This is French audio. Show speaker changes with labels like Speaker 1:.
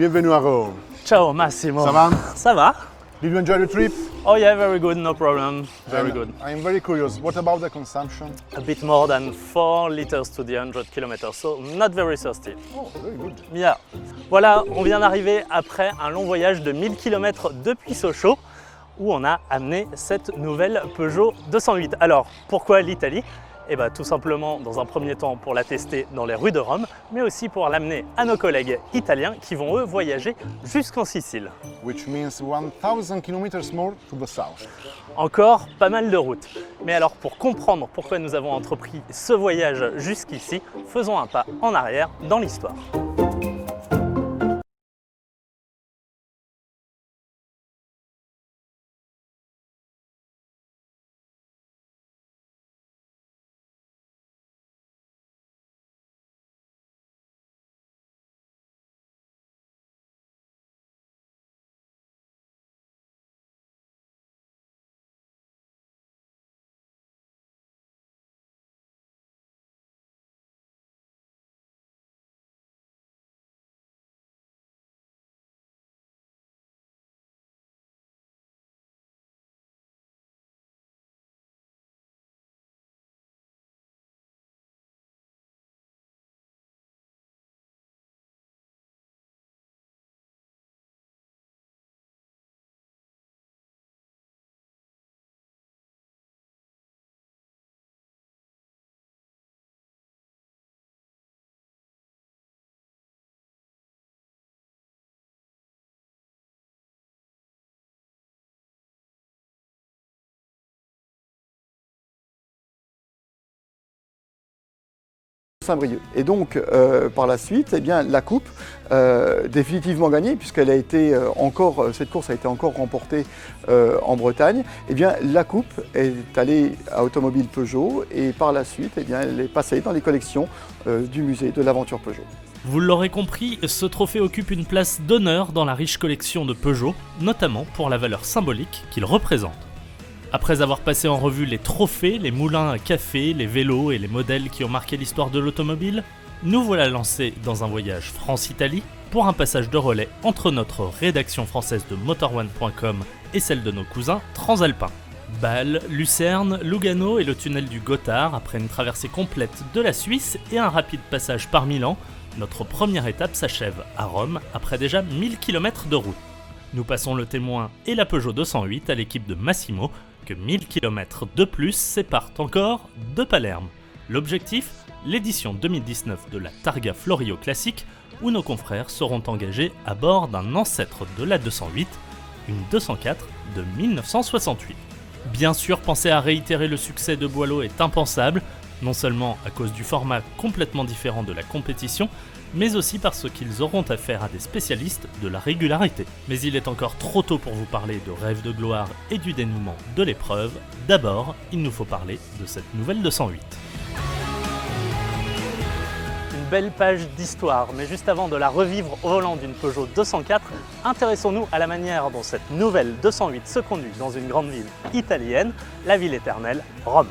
Speaker 1: Bienvenue à Rome.
Speaker 2: Ciao Massimo.
Speaker 1: Ça va?
Speaker 2: Ça va?
Speaker 1: Did you enjoy the trip?
Speaker 2: Oh yeah, very good, no problem. Very
Speaker 1: And
Speaker 2: good.
Speaker 1: I'm very curious. What about the consumption?
Speaker 2: A bit more than 4 liters to the 100 kilometers, so not very thirsty.
Speaker 1: Oh, very good.
Speaker 2: Yeah. Voilà, on vient d'arriver après un long voyage de 1000 km depuis Sochaux où on a amené cette nouvelle Peugeot 208. Alors, pourquoi l'Italie? Eh bien, tout simplement, dans un premier temps, pour la tester dans les rues de Rome, mais aussi pour l'amener à nos collègues italiens qui vont, eux, voyager jusqu'en Sicile.
Speaker 1: Which means 1000 kilometers more to the south.
Speaker 2: Encore pas mal de routes. Mais alors, pour comprendre pourquoi nous avons entrepris ce voyage jusqu'ici, faisons un pas en arrière dans l'histoire.
Speaker 3: Saint-Brieuc. Et donc, par la suite, eh bien, la coupe, définitivement gagnée, puisqu'elle a été cette course a été encore remportée en Bretagne, eh bien, la coupe est allée à Automobile Peugeot et par la suite, eh bien, elle est passée dans les collections du musée de l'aventure Peugeot.
Speaker 4: Vous l'aurez compris, ce trophée occupe une place d'honneur dans la riche collection de Peugeot, notamment pour la valeur symbolique qu'il représente. Après avoir passé en revue les trophées, les moulins à café, les vélos et les modèles qui ont marqué l'histoire de l'automobile, nous voilà lancés dans un voyage France-Italie pour un passage de relais entre notre rédaction française de MotorOne.com et celle de nos cousins transalpins. Bâle, Lucerne, Lugano et le tunnel du Gothard après une traversée complète de la Suisse et un rapide passage par Milan, notre première étape s'achève à Rome après déjà 1000 km de route. Nous passons le témoin et la Peugeot 208 à l'équipe de Massimo, que 1000 km de plus séparent encore de Palerme. L'objectif, l'édition 2019 de la Targa Florio Classic, où nos confrères seront engagés à bord d'un ancêtre de la 208, une 204 de 1968. Bien sûr, penser à réitérer le succès de Boileau est impensable, non seulement à cause du format complètement différent de la compétition, mais aussi parce qu'ils auront affaire à des spécialistes de la régularité. Mais il est encore trop tôt pour vous parler de rêve de gloire et du dénouement de l'épreuve. D'abord, il nous faut parler de cette nouvelle 208.
Speaker 2: Une belle page d'histoire, mais juste avant de la revivre au volant d'une Peugeot 204, intéressons-nous à la manière dont cette nouvelle 208 se conduit dans une grande ville italienne, la ville éternelle, Rome.